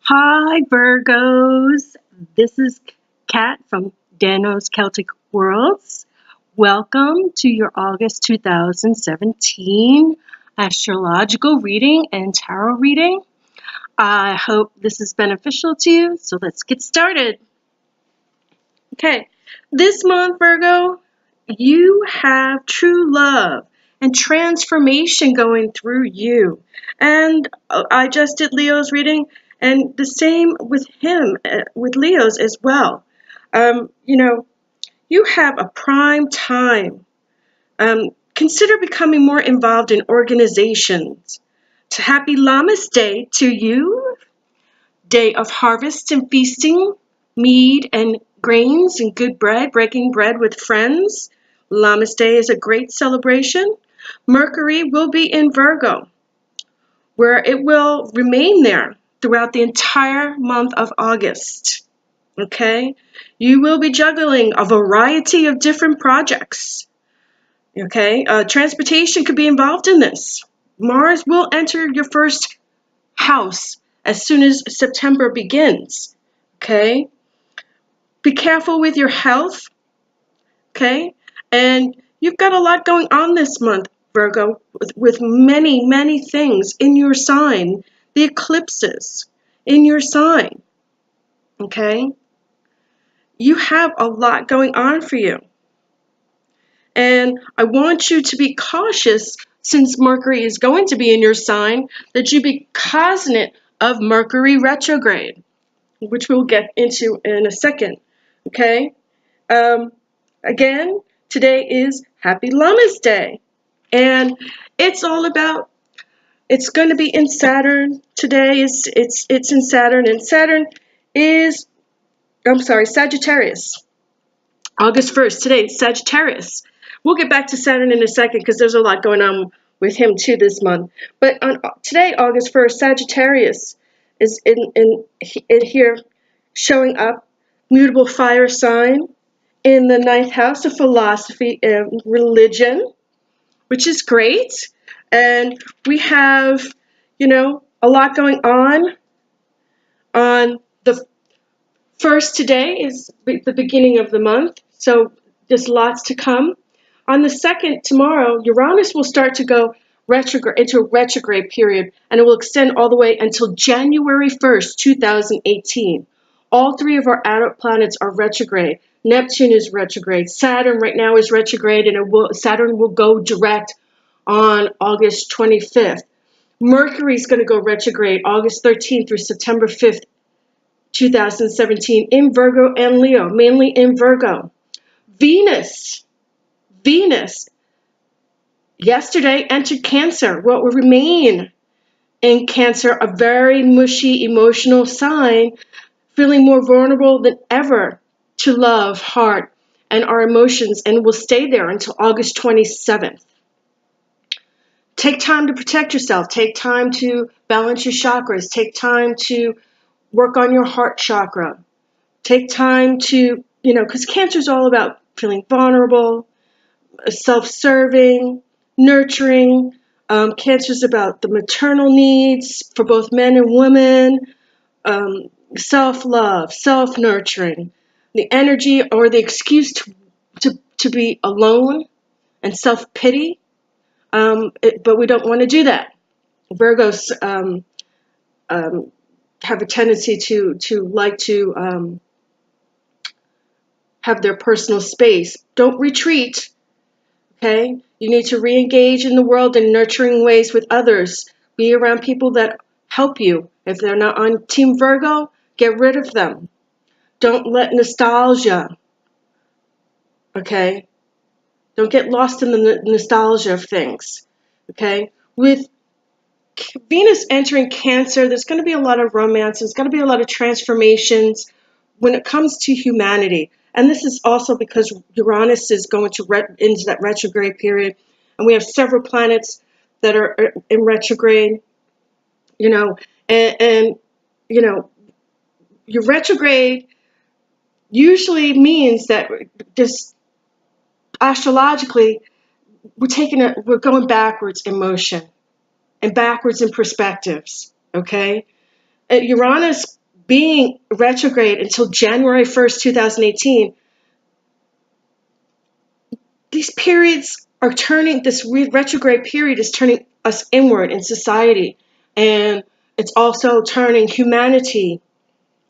Hi, Virgos. This is Kat from Danus Celtic Worlds. Welcome to your August 2017 astrological reading and tarot reading. I hope this is beneficial to you, so let's get started. Okay, this month, Virgo, you have true love and transformation going through you. And I just did Leo's reading, and the same with him, with Leo's as well. You have a prime time. Consider becoming more involved in organizations. Happy Lammas Day to you, day of harvest and feasting, mead and grains and good bread, breaking bread with friends. Lammas Day is a great celebration. Mercury will be in Virgo, where it will remain there throughout the entire month of August. Okay? You will be juggling a variety of different projects. Okay? Transportation could be involved in this. Mars will enter your first house as soon as September begins. Okay? Be careful with your health. Okay? And you've got a lot going on this month, Virgo, with many, many things in your sign. The eclipses in your sign. Okay? You have a lot going on for you. And I want you to be cautious, since Mercury is going to be in your sign, that you be cognizant of Mercury retrograde, which we'll get into in a second. Okay? Again, today is Happy Lammas Day. And it's all about, it's going to be in Saturn. Today it's in Saturn, and Saturn is, Sagittarius. August 1st, today, Sagittarius. We'll get back to Saturn in a second because there's a lot going on with him too this month. But on today, August 1st, Sagittarius is in here showing up, mutable fire sign in the ninth house of philosophy and religion, which is great. And we have, a lot going on. On the first, today is the beginning of the month, so there's lots to come. On the second, tomorrow, Uranus will start to go retrograde into a retrograde period, and it will extend all the way until January 1st, 2018. All three of our adult planets are retrograde. Neptune is retrograde. Saturn right now is retrograde, and Saturn will go direct on August 25th. Mercury is going to go retrograde August 13th through September 5th, 2017, in Virgo and Leo, mainly in Virgo. Venus, yesterday entered Cancer. What will remain in Cancer, a very mushy, emotional sign, feeling more vulnerable than ever to love, heart, and our emotions, and will stay there until August 27th. Take time to protect yourself. Take time to balance your chakras. Take time to work on your heart chakra. Take time to, because Cancer is all about feeling vulnerable, self-serving, nurturing. Cancer is about the maternal needs for both men and women, self-love, self-nurturing, the energy or the excuse to be alone and self-pity. But we don't want to do that. Virgos have a tendency to like to have their personal space. Don't retreat. Okay? You need to re-engage in the world in nurturing ways with others. Be around people that help you. If they're not on Team Virgo, get rid of them. Don't let nostalgia, okay? Don't get lost in the nostalgia of things, okay? With Venus entering Cancer, there's going to be a lot of romance. There's going to be a lot of transformations when it comes to humanity. And this is also because Uranus is going to into that retrograde period. And we have several planets that are in retrograde, and your retrograde usually means that just astrologically, we're going backwards in motion and backwards in perspectives, okay? Uranus being retrograde until January 1st, 2018, these periods are turning, this retrograde period is turning us inward in society. And it's also turning humanity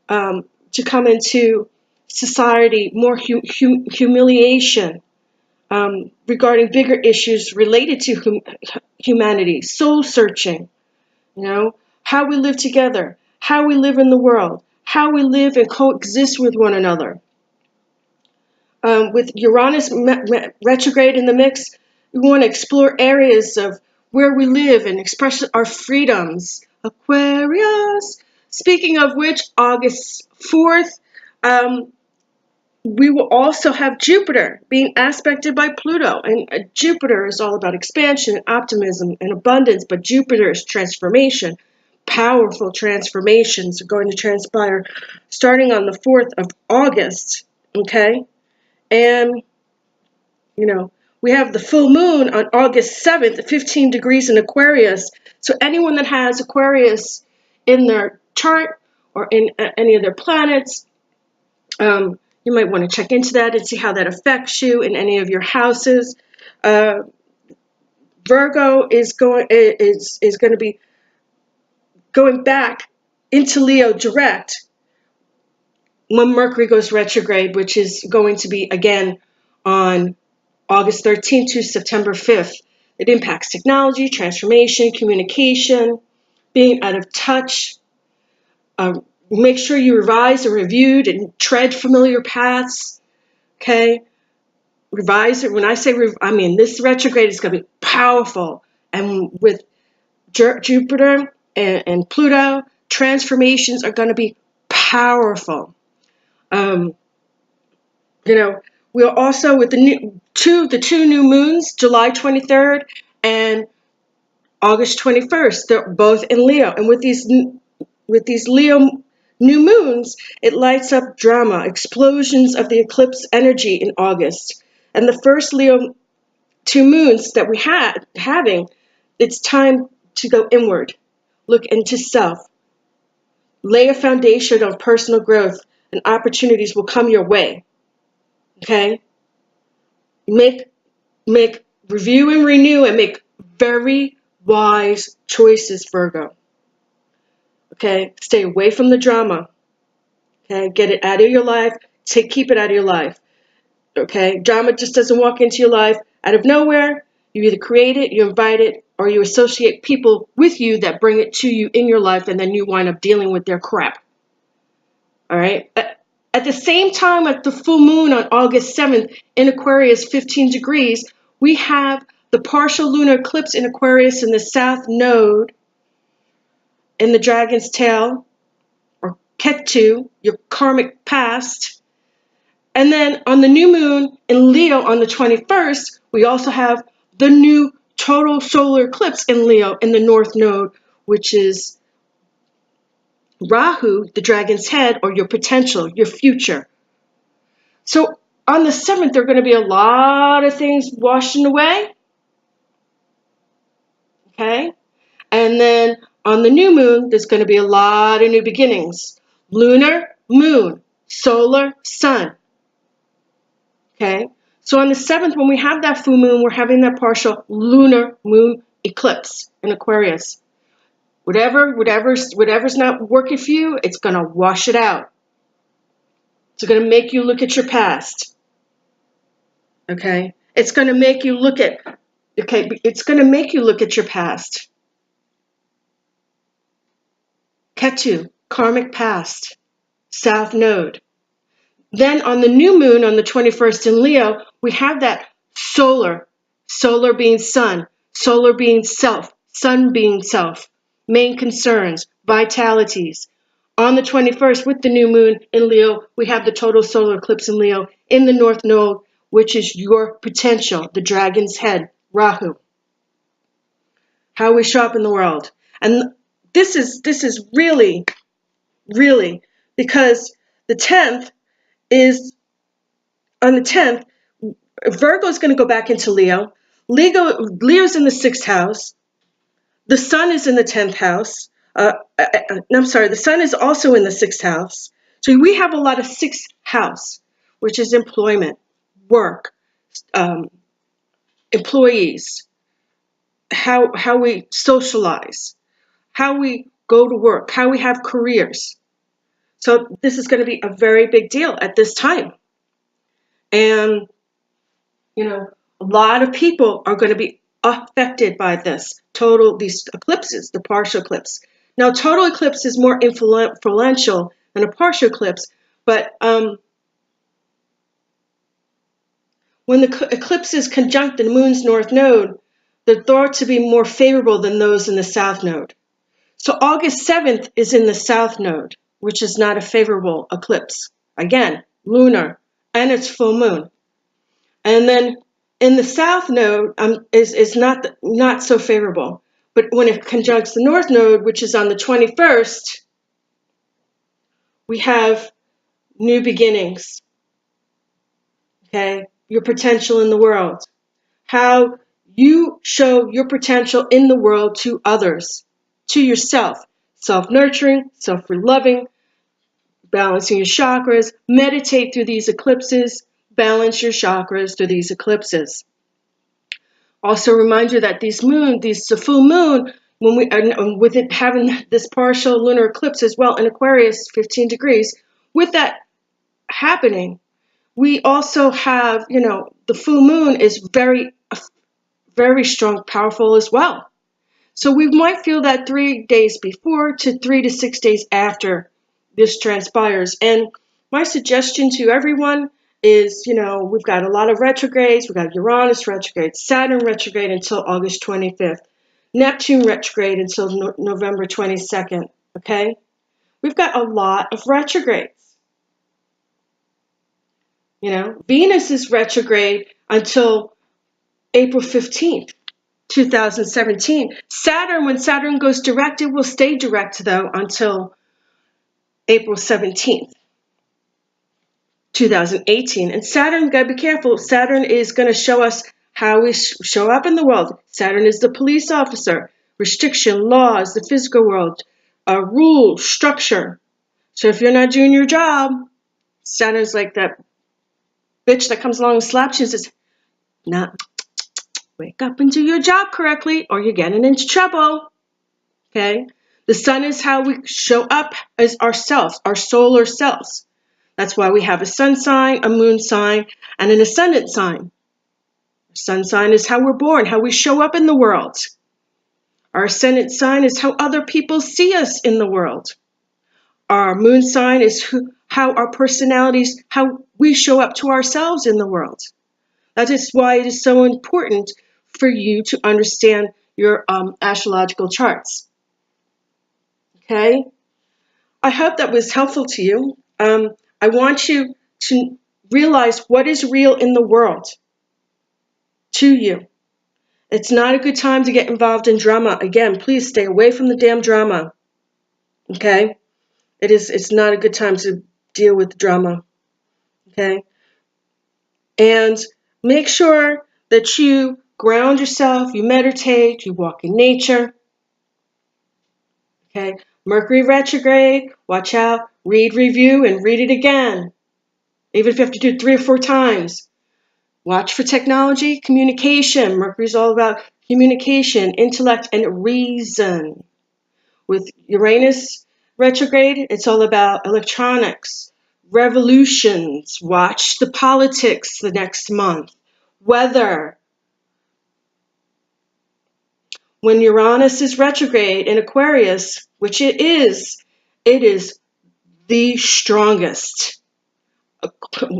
to come into society, more humiliation regarding bigger issues related to humanity, soul searching, how we live together, how we live in the world, how we live and coexist with one another. With Uranus retrograde in the mix, we want to explore areas of where we live and express our freedoms. Aquarius. Speaking of which, August 4th, we will also have Jupiter being aspected by Pluto. And Jupiter is all about expansion, optimism, and abundance, but Jupiter is transformation. Powerful transformations are going to transpire starting on the 4th of August, okay? And, we have the full moon on August 7th at 15 degrees in Aquarius. So anyone that has Aquarius in their chart or in any of their planets, you might want to check into that and see how that affects you in any of your houses. Virgo is going to be going back into Leo direct when Mercury goes retrograde, which is going to be again on August 13th to September 5th. It impacts technology, transformation, communication, being out of touch. Make sure you revise and reviewed and tread familiar paths. Okay? Revise it. When I say, this retrograde is going to be powerful. And with Jupiter and Pluto, transformations are going to be powerful. We'll also, with the two new moons, July 23rd and August 21st, they're both in Leo. And with these Leo new moons, it lights up drama, explosions of the eclipse energy in August. And the first Leo 2 moons that we having, it's time to go inward, look into self, lay a foundation of personal growth, and opportunities will come your way. Okay? Make review and renew and make very wise choices, Virgo. Okay? Stay away from the drama. Okay? Get it out of your life. Keep it out of your life. Okay? Drama just doesn't walk into your life out of nowhere. You either create it, you invite it, or you associate people with you that bring it to you in your life, and then you wind up dealing with their crap. All right? At the same time, at the full moon on August 7th in Aquarius, 15 degrees, we have the partial lunar eclipse in Aquarius in the south node in the dragon's tail, or Ketu, your karmic past. And then on the new moon in Leo on the 21st, we also have the new total solar eclipse in Leo in the north node, which is Rahu, the dragon's head, or your potential, your future. So on the 7th, there are going to be a lot of things washing away. Okay? And then on the new moon, there's going to be a lot of new beginnings. Lunar, moon, solar, sun. Okay? So on the 7th, when we have that full moon, we're having that partial lunar moon eclipse in Aquarius. Whatever's not working for you, it's going to wash it out. It's going to make you look at your past. Okay? It's going to make you look at your past. Ketu, karmic past, south node. Then on the new moon on the 21st in Leo, we have that solar being sun, solar being self, sun being self, main concerns, vitalities. On the 21st, with the new moon in Leo, we have the total solar eclipse in Leo in the north node, which is your potential, the dragon's head, Rahu. How we show up in the world. And this is really, really, because the 10th is, on the 10th, Virgo is going to go back into Leo. Leo's in the 6th house. The sun is in the 10th house. I'm sorry, the sun is also in the sixth house. So we have a lot of sixth house, which is employment, work, um, employees, how we socialize, how we go to work, how we have careers. So this is going to be a very big deal at this time. And, a lot of people are going to be affected by these eclipses, the partial eclipse. Now, total eclipse is more influential than a partial eclipse, but when the eclipse is conjunct the moon's north node, they're thought to be more favorable than those in the south node. So August 7th is in the south node, which is not a favorable eclipse. Again, lunar, and it's full moon. And then in the south node is not so favorable. But when it conjuncts the north node, which is on the 21st, we have new beginnings. Okay, your potential in the world. How you show your potential in the world to others, to yourself. Self-nurturing, self-loving, balancing your chakras. Meditate through these eclipses. Balance your chakras through these eclipses. Also remind you that the full moon, with it having this partial lunar eclipse as well in Aquarius, 15 degrees, with that happening, we also have, the full moon is very, very strong, powerful as well. So we might feel that 3 days before to 3 to 6 days after this transpires. And my suggestion to everyone is, we've got a lot of retrogrades. We've got Uranus retrograde, Saturn retrograde until August 25th, Neptune retrograde until November 22nd, okay? We've got a lot of retrogrades. Venus is retrograde until April 15th. 2017. Saturn, when Saturn goes direct, it will stay direct though until April 17th, 2018. And Saturn, gotta be careful. Saturn is going to show us how we show up in the world. Saturn is the police officer, restriction, laws, the physical world, rule, structure. So if you're not doing your job, Saturn's like that bitch that comes along and slaps you and says, "Nah, wake up and do your job correctly or you're getting into trouble." Okay? The sun is how we show up as ourselves, our solar selves. That's why we have a sun sign, a moon sign, and an ascendant sign. Sun sign is how we're born, how we show up in the world. Our ascendant sign is how other people see us in the world. Our moon sign is how our personalities, how we show up to ourselves in the world. That is why it is so important for you to understand your astrological charts. Okay? I hope that was helpful to you. I want you to realize what is real in the world to you. It's not a good time to get involved in drama. Again, please stay away from the damn drama. Okay? It's not a good time to deal with drama. Okay? And make sure that you ground yourself, you meditate, you walk in nature. Okay? Mercury retrograde, watch out, read, review, and read it again. Even if you have to do it 3 or 4 times. Watch for technology, communication. Mercury's all about communication, intellect, and reason. With Uranus retrograde, it's all about electronics, revolutions. Watch the politics the next month. Weather. When Uranus is retrograde in Aquarius, which it is the strongest.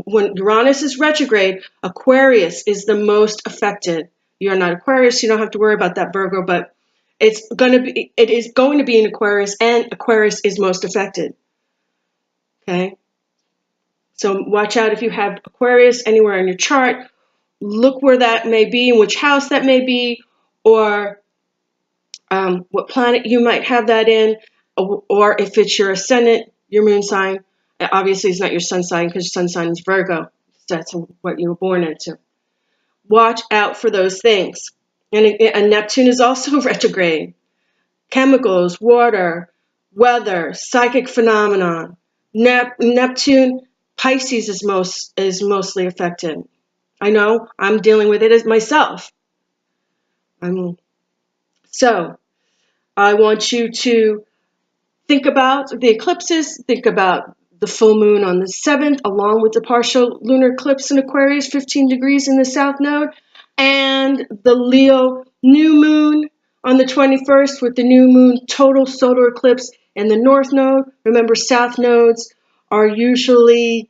When Uranus is retrograde, Aquarius is the most affected. You're not Aquarius, you don't have to worry about that, Virgo, but it is going to be in Aquarius, and Aquarius is most affected. Okay? So watch out if you have Aquarius anywhere in your chart. Look where that may be, in which house that may be, or what planet you might have that in, or if it's your ascendant, your moon sign. Obviously, it's not your sun sign because your sun sign is Virgo. That's what you were born into. Watch out for those things. And Neptune is also retrograde. chemicals, water, weather, psychic phenomenon. Neptune, Pisces is mostly affected. I know I'm dealing with it as myself. So I want you to think about the eclipses, think about the full moon on the 7th, along with the partial lunar eclipse in Aquarius, 15 degrees in the south node, and the Leo new moon on the 21st with the new moon total solar eclipse in the north node. Remember, south nodes are usually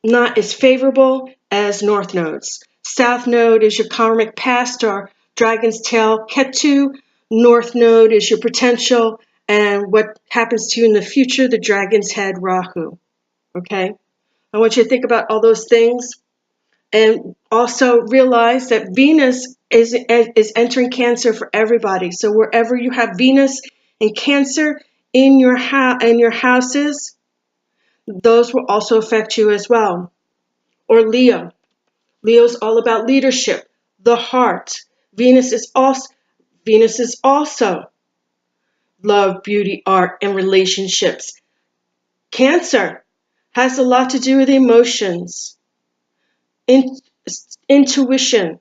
not as favorable as north nodes. South node is your karmic past or dragon's tail Ketu. North node is your potential and what happens to you in the future, the dragon's head Rahu. Okay? I want you to think about all those things and also realize that Venus is entering Cancer for everybody. So wherever you have Venus and Cancer in your houses, those will also affect you as well. Or Leo. Leo's all about leadership, the heart. Venus is also love, beauty, art, and relationships. Cancer has a lot to do with emotions, intuition.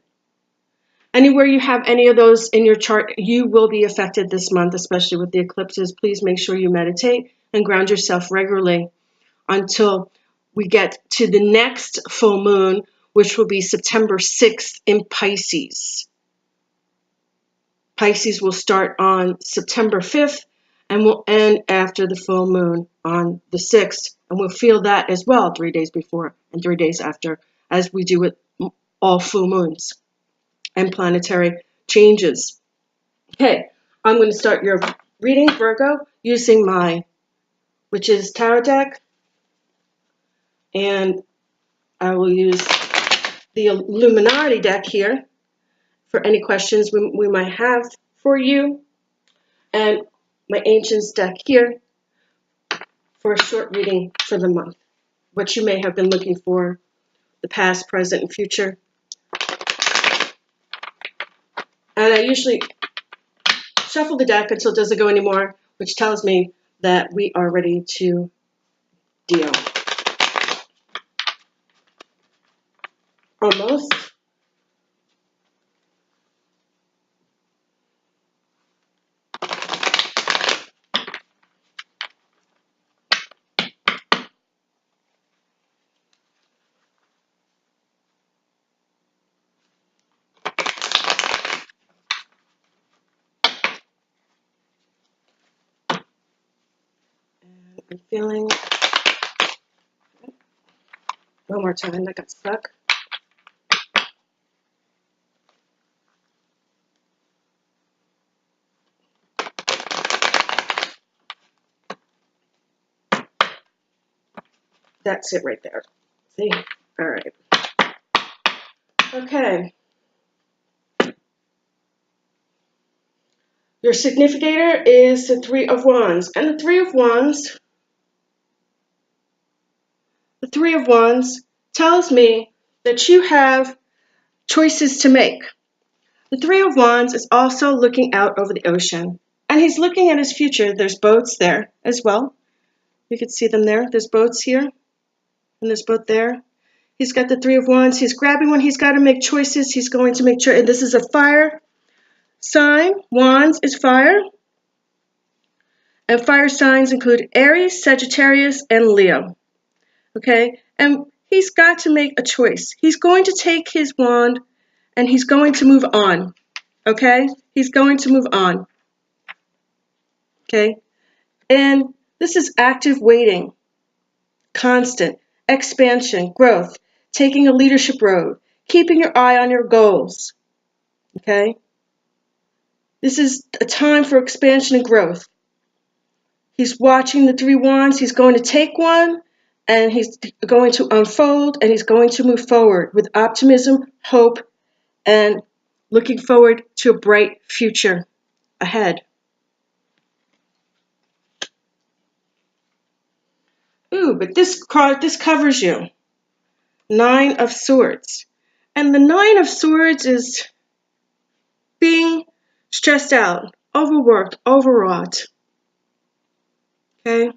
Anywhere you have any of those in your chart, you will be affected this month, especially with the eclipses. Please make sure you meditate and ground yourself regularly until we get to the next full moon, which will be September 6th in Pisces. Pisces will start on September 5th and will end after the full moon on the 6th. And we'll feel that as well 3 days before and 3 days after, as we do with all full moons and planetary changes. Okay, I'm going to start your reading, Virgo, using my Witch's Tarot deck. And I will use the Illuminati deck here for any questions we might have for you. And my Ancients deck here for a short reading for the month, what you may have been looking for, the past, present, and future. And I usually shuffle the deck until it doesn't go anymore, which tells me that we are ready to deal. Almost. I'm feeling, one more time, I got stuck. That's it right there. See? All right. Okay. Your significator is the Three of Wands. And the Three of Wands tells me that you have choices to make. The Three of Wands is also looking out over the ocean. And he's looking at his future. There's boats there as well. You can see them there. There's boats here. And there's boat there. He's got the Three of Wands. He's grabbing one. He's got to make choices. He's going to make choices. This is a fire sign. Wands is fire. And fire signs include Aries, Sagittarius, and Leo. Okay? And he's got to make a choice. He's going to take his wand and he's going to move on. Okay? He's going to move on. Okay? And this is active waiting, constant, expansion, growth, taking a leadership road, keeping your eye on your goals. Okay? This is a time for expansion and growth. He's watching the Three Wands. He's going to take one, and he's going to unfold, and he's going to move forward with optimism, hope, and looking forward to a bright future ahead. Ooh, but this card, this covers you. Nine of Swords. And the Nine of Swords is being stressed out, overworked, overwrought. Okay?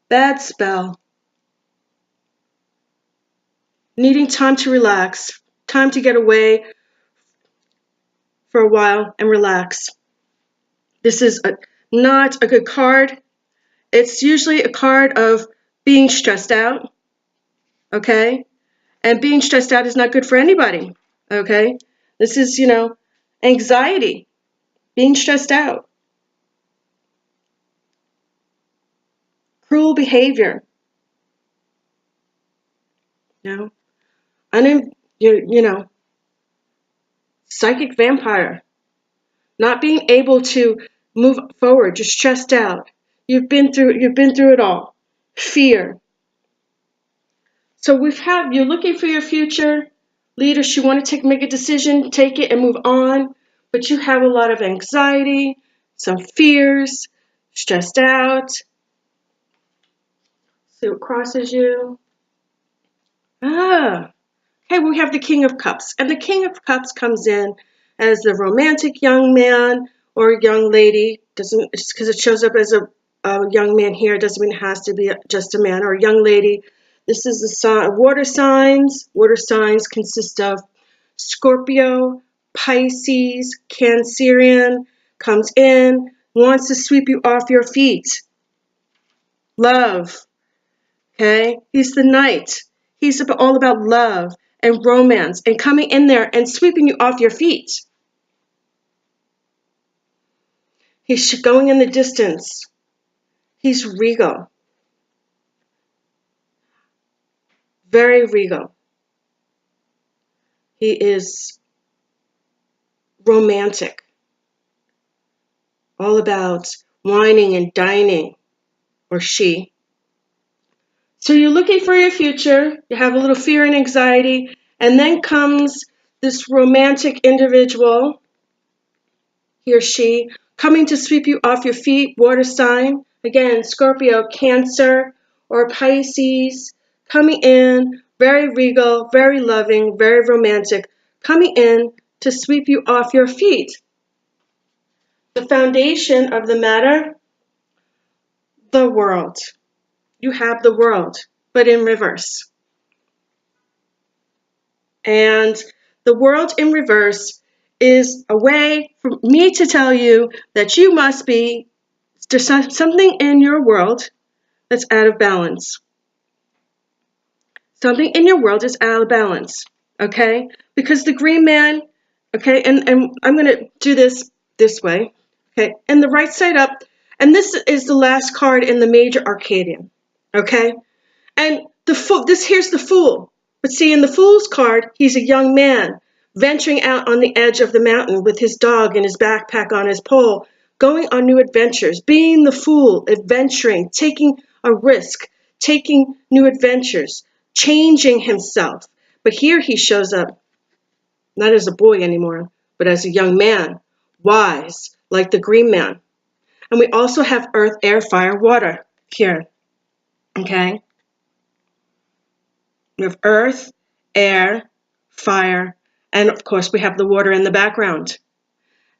Bad spell. Needing time to relax, time to get away for a while and relax. This is not a good card. It's usually a card of being stressed out, okay? And being stressed out is not good for anybody, okay? This is, anxiety, being stressed out, cruel behavior, psychic vampire, not being able to move forward, just stressed out. You've been through it all. Fear. So you're looking for your future leaders. You want to make a decision, take it and move on, but you have a lot of anxiety, some fears, stressed out. See what crosses you. Okay, we have the King of Cups. And the King of Cups comes in as the romantic young man or young lady. Just because it shows up as a young man here doesn't mean it has to be just a man or a young lady. This is the water signs. Water signs consist of Scorpio, Pisces, Cancerian, comes in, wants to sweep you off your feet. Love. Okay? He's the knight. He's all about love and romance and coming in there and sweeping you off your feet. He's going in the distance. He's regal. Very regal. He is romantic. All about wining and dining, or she. So you're looking for your future. You have a little fear and anxiety. And then comes this romantic individual, he or she, coming to sweep you off your feet, water sign. Again, Scorpio, Cancer, or Pisces, coming in, very regal, very loving, very romantic, coming in to sweep you off your feet. The foundation of the matter, the world. You have the world, but in reverse. And the world in reverse is a way for me to tell you that you must be, there's something in your world that's out of balance. Something in your world is out of balance, okay? Because the green man, okay, and I'm going to do this way, okay? And the right side up, and this is the last card in the major arcadian, okay? And here's the Fool. But see, in the Fool's card, he's a young man venturing out on the edge of the mountain with his dog and his backpack on his pole, going on new adventures, being the Fool, adventuring, taking a risk, taking new adventures, changing himself. But here he shows up, not as a boy anymore, but as a young man, wise, like the green man. And we also have earth, air, fire, water here, okay? We have earth, air, fire, and of course we have the water in the background.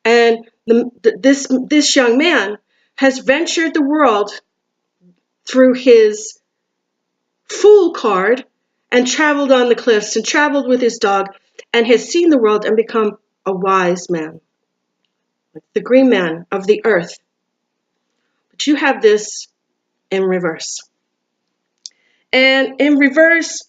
And this young man has ventured the world through his Fool card and traveled on the cliffs and traveled with his dog and has seen the world and become a wise man, the green man of the earth. But you have this in reverse. And in reverse,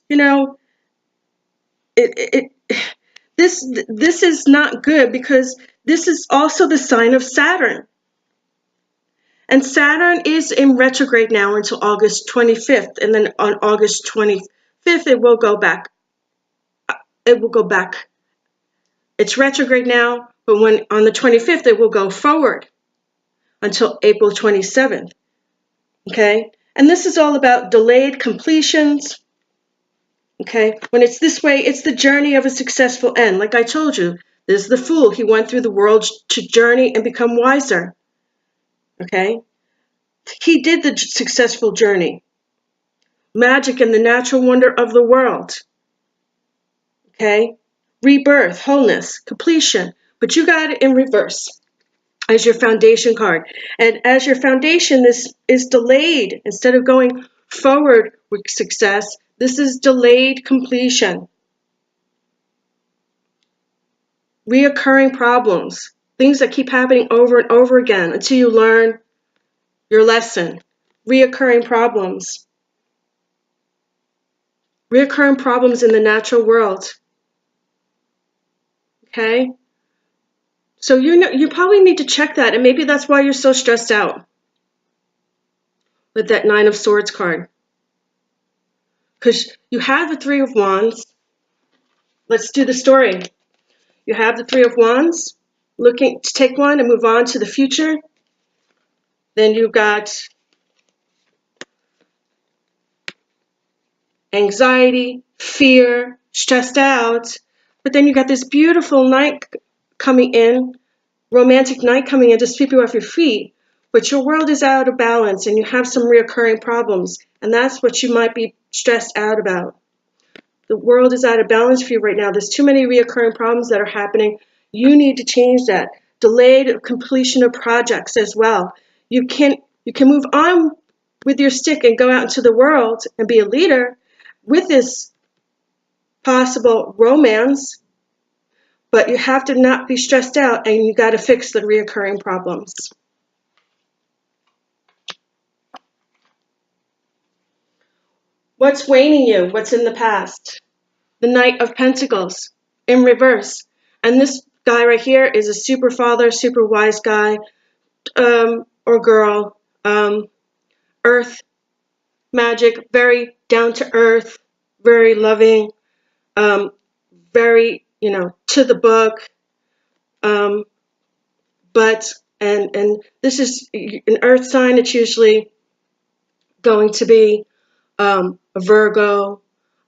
this is not good because this is also the sign of Saturn. And Saturn is in retrograde now until August 25th. And then on August 25th, it will go back. It's retrograde now, but on the 25th, it will go forward until April 27th. Okay? And this is all about delayed completions. Okay? When it's this way, it's the journey of a successful end. Like I told you, this is the Fool. He went through the world to journey and become wiser. Okay? He did the successful journey. Magic and the natural wonder of the world. okay? Rebirth, wholeness, completion. But you got it in reverse as your foundation card. And as your foundation, this is delayed. Instead of going forward with success, this is delayed completion. Reoccurring problems, things that keep happening over and over again until you learn your lesson. Reoccurring problems. Reoccurring problems in the natural world. Okay? So you probably need to check that, and maybe that's why you're so stressed out with that Nine of Swords card. Because you have the Three of Wands. Let's do the story. You have the Three of Wands, looking to take one and move on to the future. Then you've got anxiety, fear, stressed out. But then you got this beautiful night coming in, romantic night coming in to sweep you off your feet. But your world is out of balance and you have some reoccurring problems. And that's what you might be stressed out about. The world is out of balance for you right now. There's too many reoccurring problems that are happening. You need to change that. Delayed completion of projects as well. You can move on with your stick and go out into the world and be a leader with this possible romance, but you have to not be stressed out, and you got to fix the reoccurring problems. What's waning you? What's in the past? The Knight of Pentacles in reverse. And this guy right here is a super father, super wise guy, or girl, earth magic, very down to earth, very loving, very, to the book. But this is an earth sign. It's usually going to be a Virgo,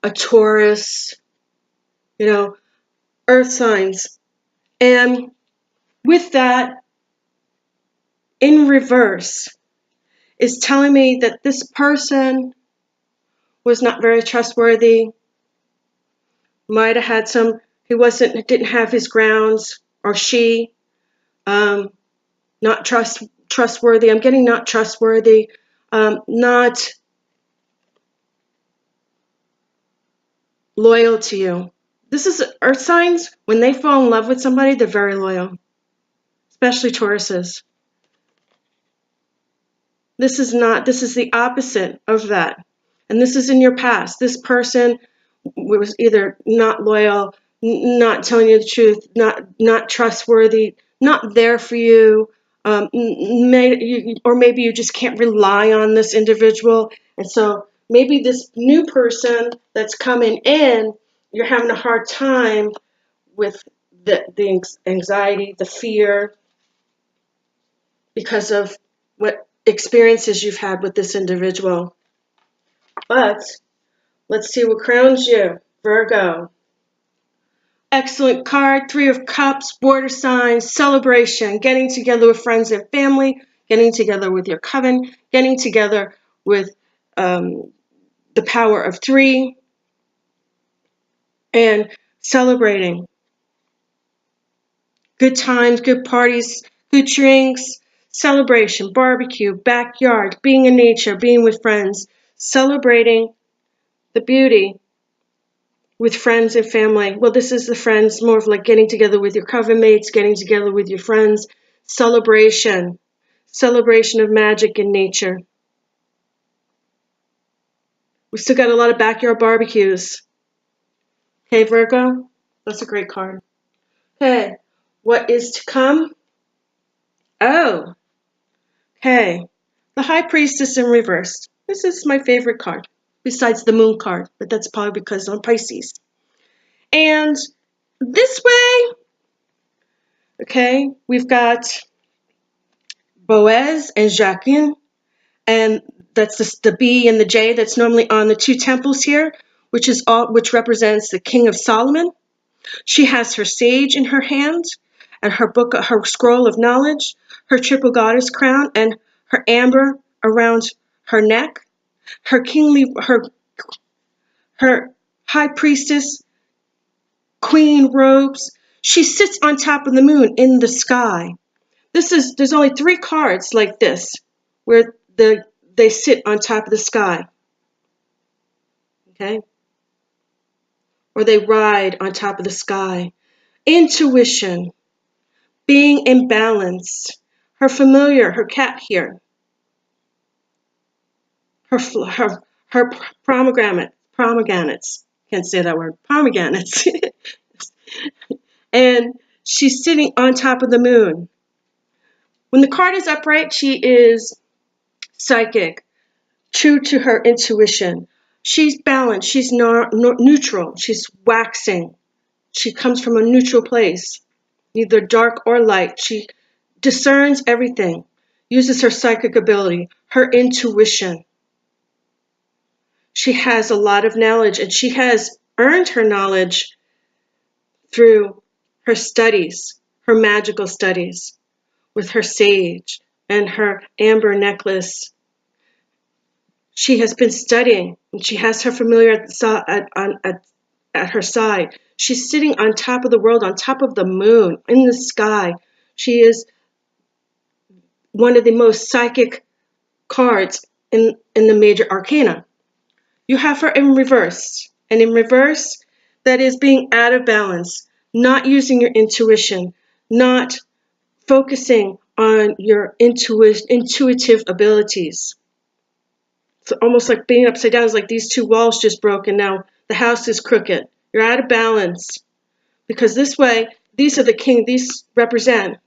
a Taurus, earth signs. And with that, in reverse, is telling me that this person was not very trustworthy, might have had didn't have his grounds, or she, not trustworthy. I'm getting not trustworthy, not loyal to you. This is earth signs. When they fall in love with somebody, they're very loyal, especially Tauruses. This is the opposite of that. And this is in your past. This person was either not loyal, not telling you the truth, not trustworthy, not there for you, or maybe you just can't rely on this individual. And so maybe this new person that's coming in, you're having a hard time with the anxiety, the fear, because of what experiences you've had with this individual. But let's see what crowns you, Virgo. Excellent card, Three of Cups, water signs, celebration, getting together with friends and family, getting together with your coven, getting together with the power of three, and celebrating. Good times, good parties, good drinks, celebration, barbecue, backyard, being in nature, being with friends, celebrating the beauty with friends and family. Well, this is the friends, more of like getting together with your coven mates, getting together with your friends, celebration of magic in nature. We still got a lot of backyard barbecues. Okay, Virgo, that's a great card. Okay, what is to come? Oh, okay, the High Priestess in reverse. This is my favorite card, besides the Moon card, but that's probably because I'm Pisces. And this way, okay, we've got Boaz and Jacqueline, and that's the B and the J that's normally on the two temples here, which represents the King of Solomon. She has her sage in her hand, and her scroll of knowledge, her triple goddess crown, and her amber around her neck. Her high priestess queen robes. She sits on top of the moon in the sky. There's only 3 cards like this where they sit on top of the sky. Okay? Or they ride on top of the sky. Intuition, being in balance. Her familiar, her cat here. Her pomegranates. Can't say that word. Pomegranates. And she's sitting on top of the moon. When the card is upright, she is psychic, true to her intuition. She's balanced. She's neutral. She's waxing. She comes from a neutral place, neither dark or light. She discerns everything, uses her psychic ability, her intuition. She has a lot of knowledge, and she has earned her knowledge through her studies, her magical studies, with her sage and her amber necklace. She has been studying, and she has her familiar at her side. She's sitting on top of the world, on top of the moon, in the sky. She is one of the most psychic cards in the major arcana. You have her in reverse. And in reverse, that is being out of balance, not using your intuition, not focusing on your intuitive abilities. It's almost like being upside down. It's like these 2 walls just broke and now the house is crooked. You're out of balance. Because this way, these are the king, these represent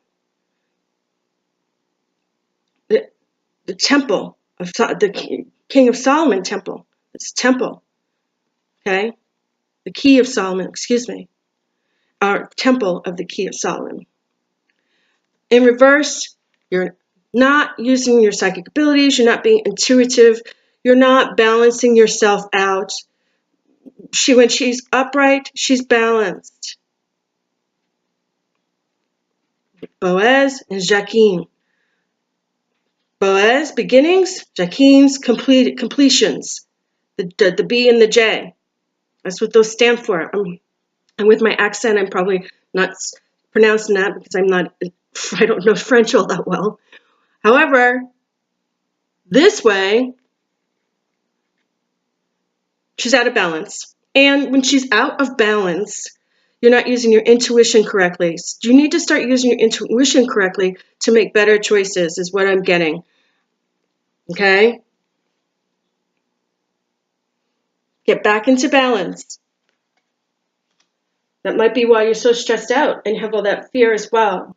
the temple, of the King of Solomon temple. It's temple. Okay? The key of Solomon, excuse me. Our temple of the key of Solomon. In reverse, you're not using your psychic abilities. You're not being intuitive. You're not balancing yourself out. When she's upright, she's balanced. Boaz and Jacqueline. Boaz, beginnings. Jacqueline's completions. The B and the J. That's what those stand for. And with my accent, I'm probably not pronouncing that because I don't know French all that well. However, this way, she's out of balance. And when she's out of balance, you're not using your intuition correctly. You need to start using your intuition correctly to make better choices, is what I'm getting. Okay? Get back into balance. That might be why you're so stressed out and have all that fear as well.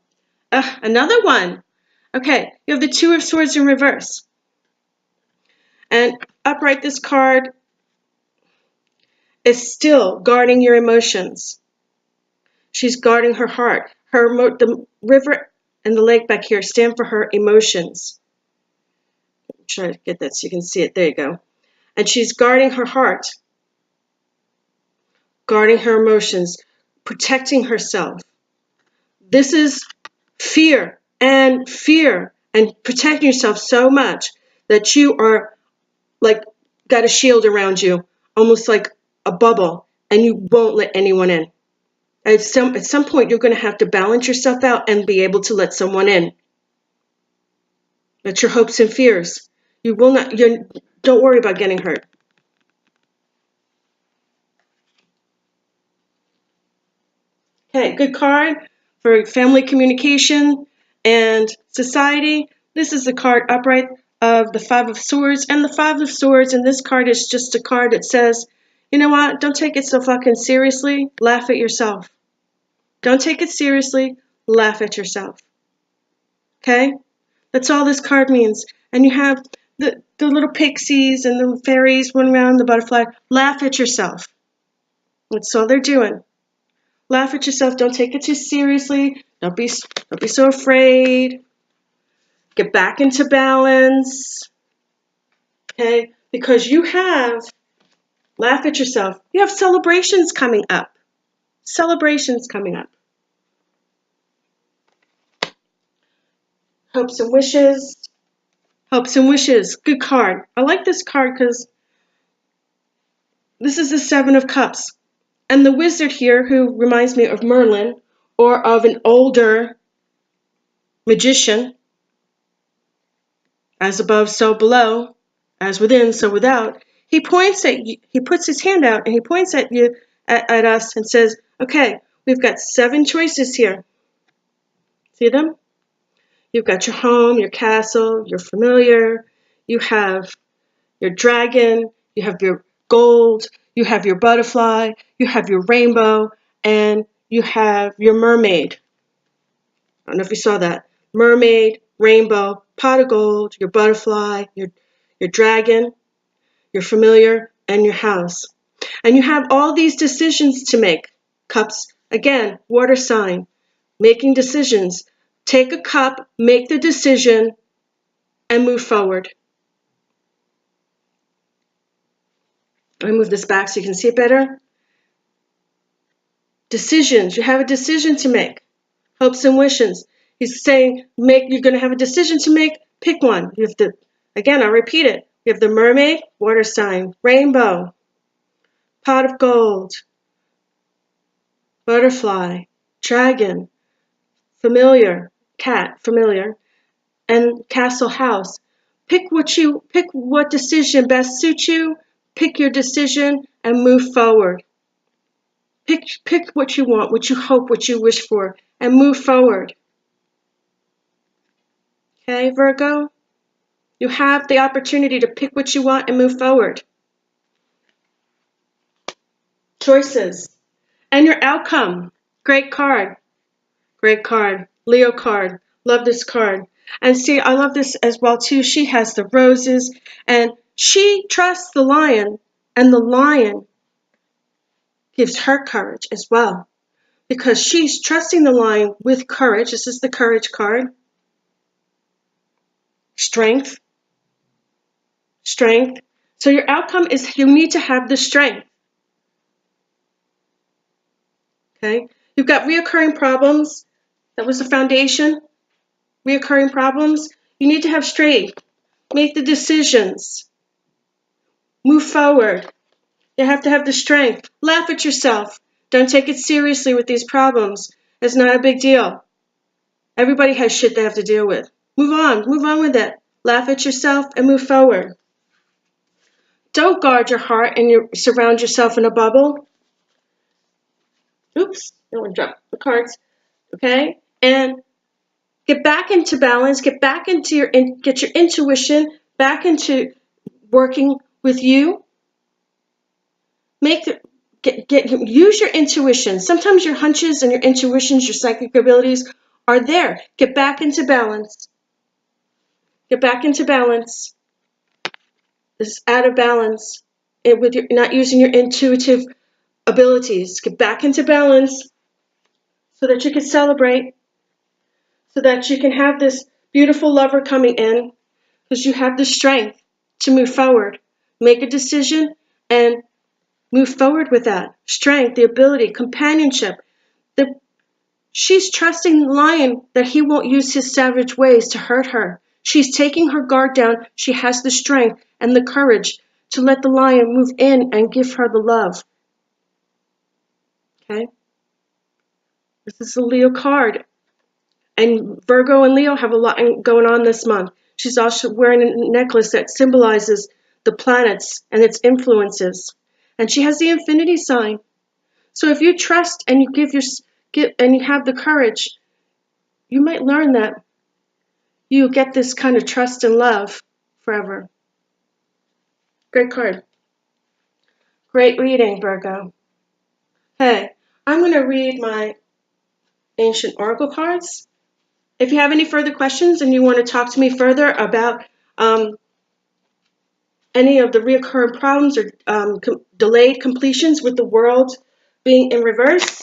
Another one. Okay, you have the 2 of Swords in reverse. And upright, this card is still guarding your emotions. She's guarding her heart. The river and the lake back here stand for her emotions. I'm trying to get that so you can see it. There you go. And she's guarding her heart, guarding her emotions, protecting herself. This is fear and protecting yourself so much that you are like got a shield around you, almost like a bubble, and you won't let anyone in. At some point, you're going to have to balance yourself out and be able to let someone in. That's your hopes and fears. You will not. Don't worry about getting hurt. Okay, good card for family communication and society. This is the card upright of the 5 of Swords. And the 5 of Swords in this card is just a card that says, you know what? Don't take it so fucking seriously. Laugh at yourself. Don't take it seriously. Laugh at yourself. Okay? That's all this card means. And you have the little pixies and the fairies running around, the butterfly. Laugh at yourself. That's all they're doing. Laugh at yourself. Don't take it too seriously. Don't be so afraid. Get back into balance. Okay? Because laugh at yourself. You have celebrations coming up. Celebrations coming up. Hopes and wishes. Hopes and wishes. Good card. I like this card because this is the 7 of Cups. And the wizard here, who reminds me of Merlin or of an older magician, as above, so below, as within, so without, he points at you, he puts his hand out and he points at you, at us, and says, okay, we've got 7 choices here. See them? You've got your home, your castle, your familiar, you have your dragon, you have your gold, you have your butterfly, you have your rainbow, and you have your mermaid. I don't know if you saw that. Mermaid, rainbow, pot of gold, your butterfly, your dragon, your familiar, and your house. And you have all these decisions to make. Cups, again, water sign, making decisions. Take a cup, make the decision, and move forward. Let me move this back so you can see it better. Decisions. You have a decision to make. Hopes and wishes. He's saying, you're going to have a decision to make. Pick one. You have to, again, I'll repeat it. You have the mermaid, water sign, rainbow, pot of gold, butterfly, dragon, familiar, cat, familiar, and castle house. Pick what decision best suits you. Pick your decision and move forward. Pick what you want, what you hope, what you wish for, and move forward. Okay, Virgo? You have the opportunity to pick what you want and move forward. Choices. And your outcome. Great card. Great card. Leo card. Love this card. And see, I love this as well too. She has the roses and she trusts the lion, and the lion gives her courage as well, because she's trusting the lion with courage. This is the courage card. Strength. Strength. So your outcome is you need to have the strength. Okay? You've got reoccurring problems. That was the foundation. Reoccurring problems. You need to have strength. Make the decisions. Move forward. You have to have the strength. Laugh at yourself. Don't take it seriously with these problems. It's not a big deal. Everybody has shit they have to deal with. Move on. Move on with it. Laugh at yourself and move forward. Don't guard your heart and surround yourself in a bubble. Oops, I want to drop the cards. Okay? And get back into balance. Get back into get your intuition back into working with you. Use your intuition. Sometimes your hunches and your intuitions, your psychic abilities are there. Get back into balance. Get back into balance. This is out of balance with your not using your intuitive abilities. Get back into balance so that you can celebrate, so that you can have this beautiful lover coming in, because you have the strength to move forward. Make a decision and move forward with that. Strength, the ability, companionship. She's trusting the lion that he won't use his savage ways to hurt her. She's taking her guard down. She has the strength and the courage to let the lion move in and give her the love. Okay? This is a Leo card. And Virgo and Leo have a lot going on this month. She's also wearing a necklace that symbolizes the planets and its influences. And she has the infinity sign. So if you trust and you have the courage, you might learn that you get this kind of trust and love forever. Great card. Great reading, Virgo. Hey, I'm going to read my ancient oracle cards. If you have any further questions and you want to talk to me further about any of the recurrent problems or delayed completions with the world being in reverse,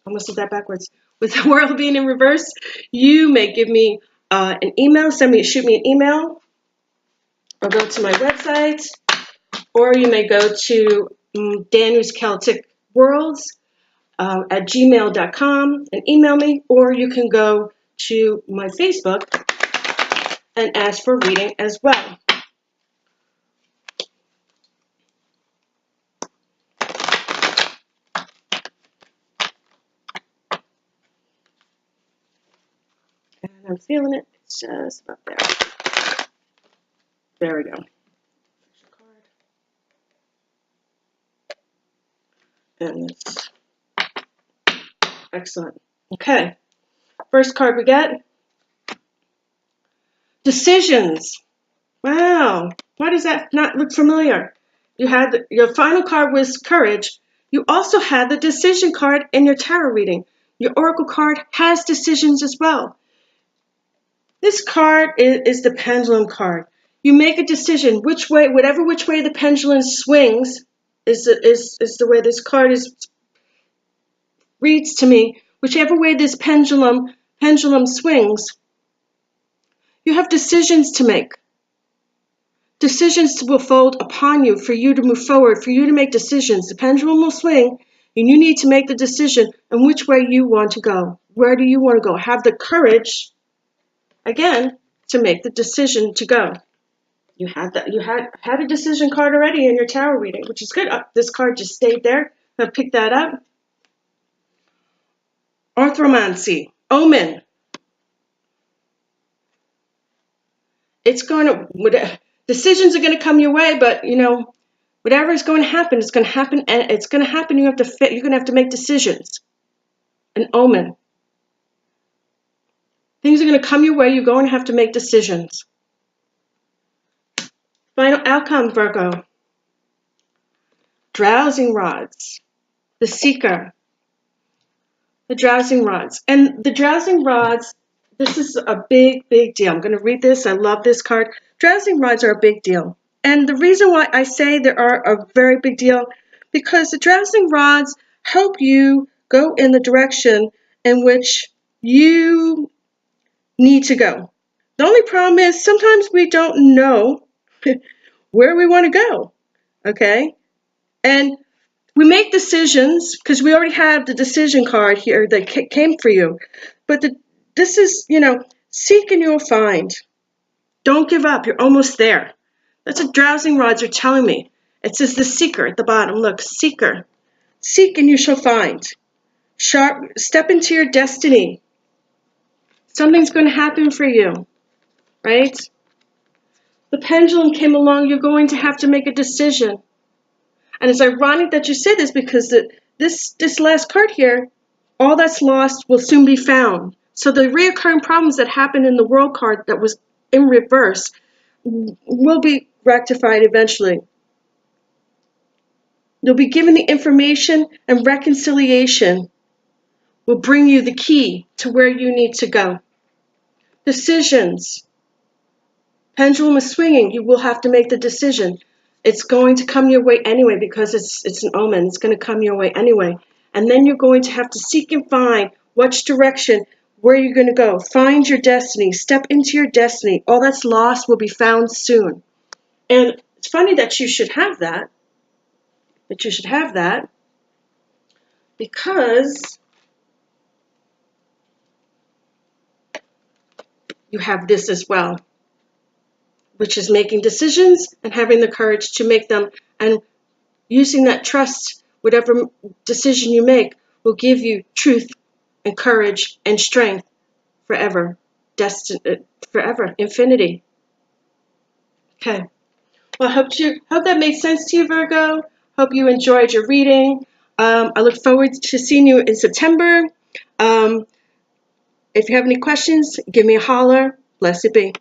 almost did that backwards. With the world being in reverse, you may give me an email, shoot me an email, or go to my website, or you may go to Danus Celtic Worlds at gmail.com and email me, or you can go to my Facebook and ask for reading as well. And I'm feeling it. It's just about there. There we go. And it's excellent. Okay. First card we get. Decisions. Wow. Why does that not look familiar? You had your final card was courage. You also had the decision card in your tarot reading. Your oracle card has decisions as well. This card is the pendulum card. You make a decision which way, which way the pendulum swings is the way this card reads to me. Whichever way this pendulum swings, you have decisions to make. Decisions will fold upon you for you to move forward, for you to make decisions. The pendulum will swing, and you need to make the decision on which way you want to go. Where do you want to go? Have the courage, again, to make the decision to go. You had a decision card already in your tarot reading, which is good. This card just stayed there. I'll pick that up. Orthromancy, omen. It's going to, decisions are going to come your way, but whatever is going to happen, it's going to happen, and it's going to happen. You're going to have to make decisions. An omen. Things are going to come your way. You're going to have to make decisions. Final outcome, Virgo. Drowsing rods. The seeker. The drowsing rods. And the drowsing rods, this is a big, big deal. I'm going to read this. I love this card. Drowsing rods are a big deal. And the reason why I say they are a very big deal, because the drowsing rods help you go in the direction in which you need to go. The only problem is sometimes we don't know where we want to go, okay? And we make decisions because we already have the decision card here that came for you. But this is, seek and you'll find. Don't give up. You're almost there. That's what drowsing rods are telling me. It says the seeker at the bottom. Look, seeker. Seek and you shall find. Step into your destiny. Something's going to happen for you, right? The pendulum came along. You're going to have to make a decision. And it's ironic that you say this because this last card here, all that's lost will soon be found. So the reoccurring problems that happened in the world card that was in reverse will be rectified eventually. You'll be given the information, and reconciliation will bring you the key to where you need to go. Decisions. Pendulum is swinging. You will have to make the decision. It's going to come your way anyway because it's an omen. It's going to come your way anyway. And then you're going to have to seek and find which direction, where you're going to go. Find your destiny. Step into your destiny. All that's lost will be found soon. And it's funny that you should have that. Because you have this as well, which is making decisions and having the courage to make them, and using that trust. Whatever decision you make will give you truth and courage and strength forever, forever, infinity. Okay. Well, I hope that made sense to you, Virgo. Hope you enjoyed your reading. I look forward to seeing you in September. If you have any questions, give me a holler. Blessed be.